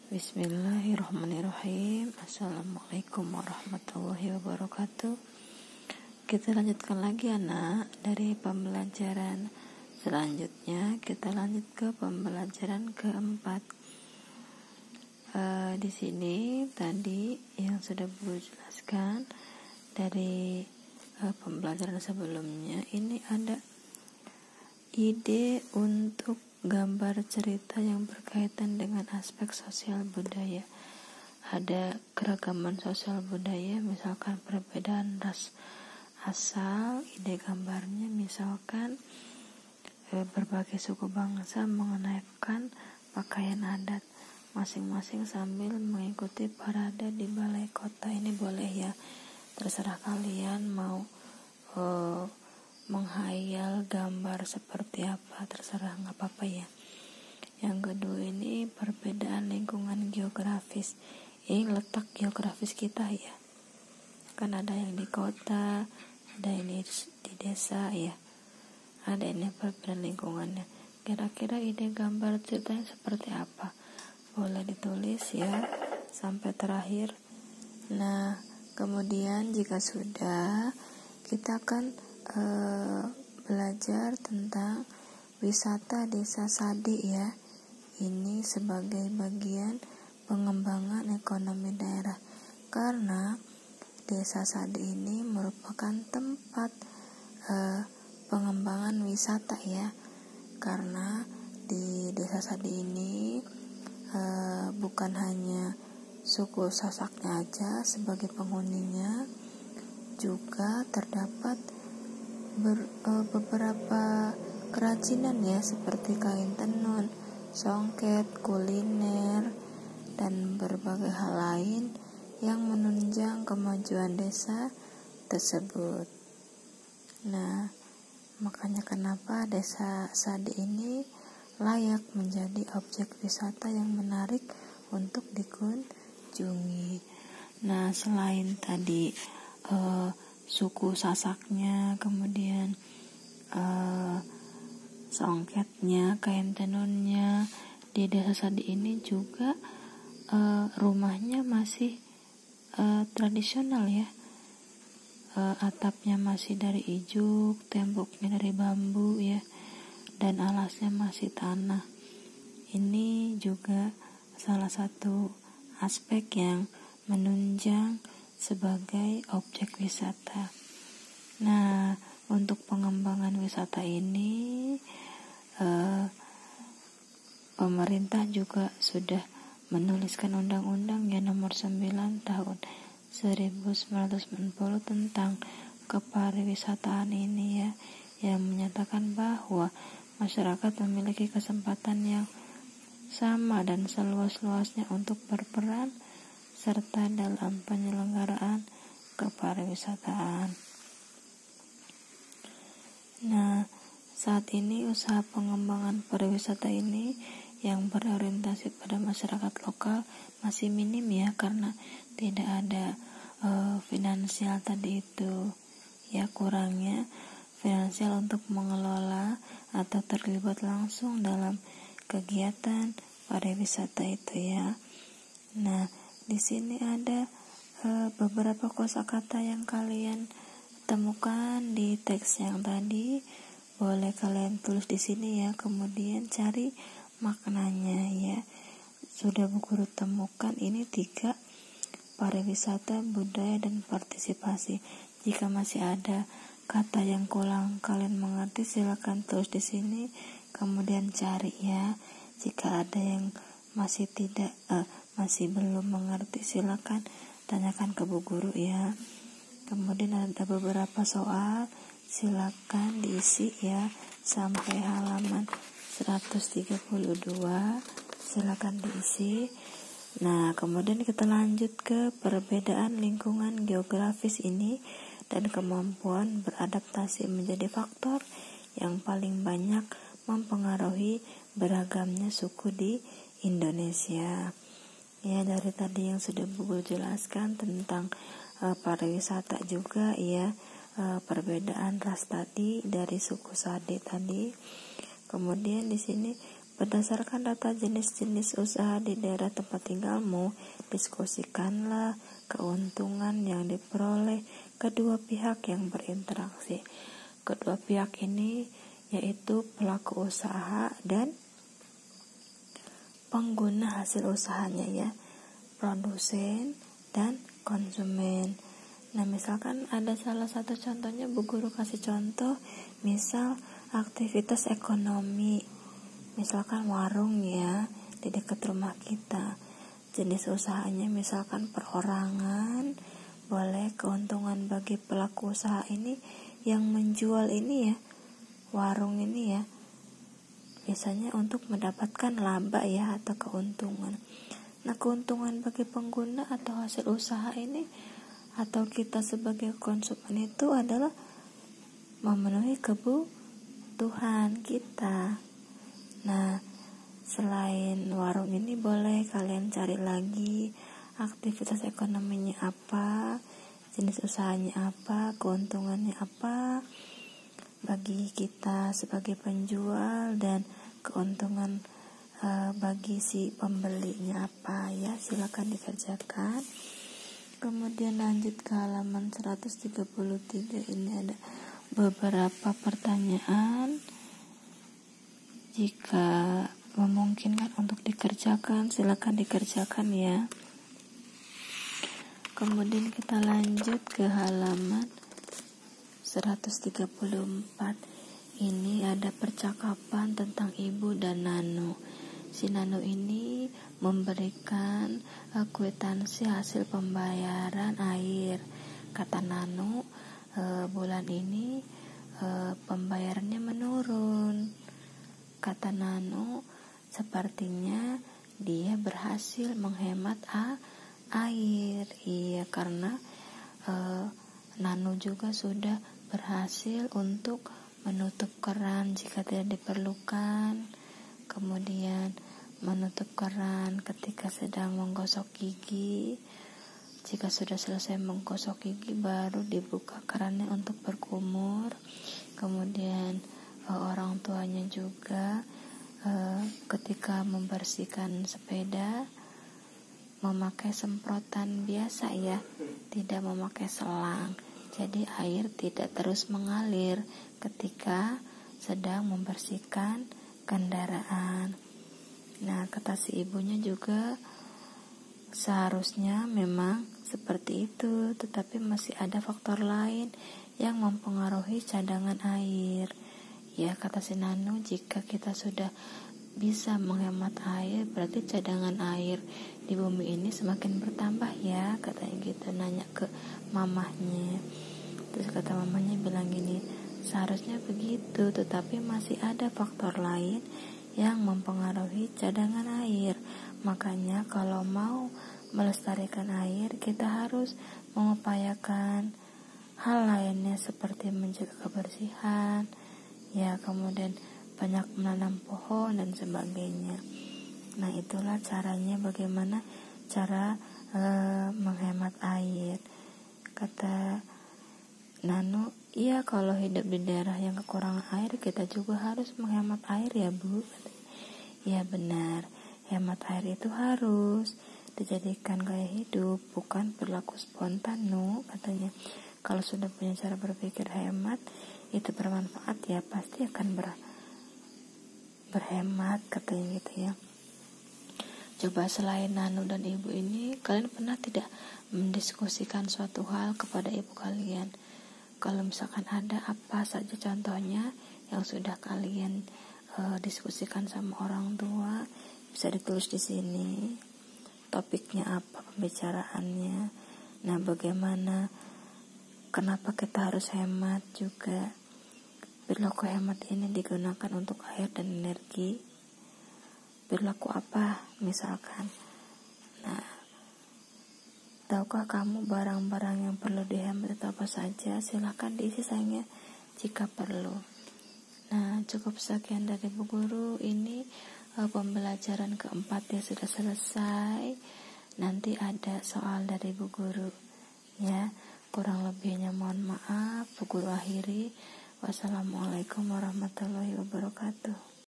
Bismillahirrahmanirrahim. Assalamualaikum warahmatullahi wabarakatuh. Kita lanjutkan lagi anak dari pembelajaran selanjutnya. Kita lanjut ke pembelajaran keempat. Di sini tadi yang sudah Bu jelaskan dari pembelajaran sebelumnya, ini ada ide untuk gambar cerita yang berkaitan dengan aspek sosial budaya. Ada keragaman sosial budaya, misalkan perbedaan ras asal. Ide gambarnya misalkan berbagai suku bangsa mengenakan pakaian adat masing-masing sambil mengikuti parade di balai kota. Ini boleh ya, terserah kalian mau menghayal gambar seperti apa, terserah, nggak apa-apa ya. Yang kedua ini perbedaan lingkungan geografis. Ini letak geografis kita ya, kan ada yang di kota, ada ini di desa ya, ada ini perbedaan lingkungannya. Kira-kira ide gambar ceritanya seperti apa? Boleh ditulis ya sampai terakhir. Nah, kemudian jika sudah, kita akan belajar tentang wisata desa Sade ya. Ini sebagai bagian pengembangan ekonomi daerah, karena desa Sade ini merupakan tempat pengembangan wisata ya. Karena di desa Sade ini bukan hanya suku Sasaknya aja sebagai penghuninya, juga terdapat beberapa kerajinan ya, seperti kain tenun, songket, kuliner, dan berbagai hal lain yang menunjang kemajuan desa tersebut. Nah, makanya kenapa desa Sade ini layak menjadi objek wisata yang menarik untuk dikunjungi. Nah, selain tadi suku Sasaknya, kemudian songketnya, kain tenunnya, di desa Sade ini juga rumahnya masih tradisional ya. Atapnya masih dari ijuk, temboknya dari bambu ya, dan alasnya masih tanah. Ini juga salah satu aspek yang menunjang sebagai objek wisata. Nah, untuk pengembangan wisata ini pemerintah juga sudah menuliskan undang-undang ya nomor 9 tahun 1990 tentang kepariwisataan ini ya, yang menyatakan bahwa masyarakat memiliki kesempatan yang sama dan seluas-luasnya untuk berperan serta dalam penyelenggaraan kepariwisataan. Nah, saat ini usaha pengembangan pariwisata ini yang berorientasi pada masyarakat lokal masih minim ya, karena tidak ada finansial tadi itu ya, kurangnya finansial untuk mengelola atau terlibat langsung dalam kegiatan pariwisata itu ya. Nah, di sini ada beberapa kosakata yang kalian temukan di teks yang tadi. Boleh kalian tulis di sini ya, kemudian cari maknanya ya. Sudah Bu Guru temukan ini 3: pariwisata, budaya, dan partisipasi. Jika masih ada kata yang kurang kalian mengerti, silakan tulis di sini, kemudian cari ya. Jika ada yang masih belum mengerti, silakan tanyakan ke Bu Guru ya. Kemudian ada beberapa soal, silakan diisi ya sampai halaman 132, silakan diisi. Nah, kemudian kita lanjut ke perbedaan lingkungan geografis ini dan kemampuan beradaptasi menjadi faktor yang paling banyak mempengaruhi beragamnya suku di Indonesia. Ya, dari tadi yang sudah Bu jelaskan tentang pariwisata juga ya, perbedaan ras tadi dari suku Sade tadi. Kemudian di sini Berdasarkan data jenis-jenis usaha di daerah tempat tinggalmu, diskusikanlah keuntungan yang diperoleh kedua pihak yang berinteraksi. Kedua pihak ini yaitu pelaku usaha dan pengguna hasil usahanya ya, produsen dan konsumen. Nah, misalkan ada salah satu contohnya, Bu Guru kasih contoh, misal aktivitas ekonomi, misalkan warung ya di dekat rumah kita. Jenis usahanya misalkan perorangan, boleh keuntungan bagi pelaku usaha ini yang menjual ini ya, warung ini ya, biasanya untuk mendapatkan laba ya atau keuntungan. Nah, keuntungan bagi pengguna atau hasil usaha ini atau kita sebagai konsumen itu adalah memenuhi kebutuhan kita. Nah, selain warung ini boleh kalian cari lagi aktivitas ekonominya apa, jenis usahanya apa, keuntungannya apa bagi kita sebagai penjual, dan keuntungan bagi si pembelinya apa ya, silakan dikerjakan. Kemudian lanjut ke halaman 133. Ini ada beberapa pertanyaan. Jika memungkinkan untuk dikerjakan, silakan dikerjakan ya. Kemudian kita lanjut ke halaman 134. Ini ada percakapan tentang Ibu dan Nano. Si Nano ini memberikan kwitansi hasil pembayaran air. Kata Nano, bulan ini pembayarannya menurun. Kata Nano, sepertinya dia berhasil menghemat air. Iya, karena Nano juga sudah berhasil untuk menutup keran jika tidak diperlukan. Kemudian menutup keran ketika sedang menggosok gigi. Jika sudah selesai menggosok gigi, baru dibuka kerannya untuk berkumur. Kemudian orang tuanya juga ketika membersihkan sepeda memakai semprotan biasa ya, tidak memakai selang. Jadi air tidak terus mengalir ketika sedang membersihkan kendaraan. Nah, kata si ibunya juga seharusnya memang seperti itu, tetapi masih ada faktor lain yang mempengaruhi cadangan air. Ya, kata si Nano, jika kita sudah bisa menghemat air, berarti cadangan air di bumi ini semakin bertambah ya, katanya gitu, nanya ke mamahnya. Terus kata mamahnya bilang gini, seharusnya begitu, tetapi masih ada faktor lain yang mempengaruhi cadangan air. Makanya kalau mau melestarikan air, kita harus mengupayakan hal lainnya seperti menjaga kebersihan ya, kemudian banyak menanam pohon dan sebagainya. Nah, itulah caranya, bagaimana cara menghemat air. Kata Nano, iya, kalau hidup di daerah yang kekurangan air, kita juga harus menghemat air ya Bu. Ya benar, hemat air itu harus dijadikan gaya hidup, bukan perilaku spontan, no, katanya. Kalau sudah punya cara berpikir hemat, itu bermanfaat ya, pasti akan berhemat, katanya gitu ya. Coba selain Nano dan ibu ini, kalian pernah tidak mendiskusikan suatu hal kepada ibu kalian? Kalau misalkan ada, apa saja contohnya yang sudah kalian diskusikan sama orang tua, bisa ditulis di sini. Topiknya apa, pembicaraannya. Nah, bagaimana, kenapa kita harus hemat juga. Perilaku hemat ini digunakan untuk air dan energi. Perilaku apa misalkan. Nah, tahukah kamu barang-barang yang perlu dihemat itu apa saja? Silahkan diisi sayangnya jika perlu. Nah, cukup sekian dari Bu Guru. Ini pembelajaran keempat yang sudah selesai. Nanti ada soal dari Bu Guru ya. Kurang lebihnya mohon maaf. Bu Guru akhiri. Wassalamualaikum warahmatullahi wabarakatuh.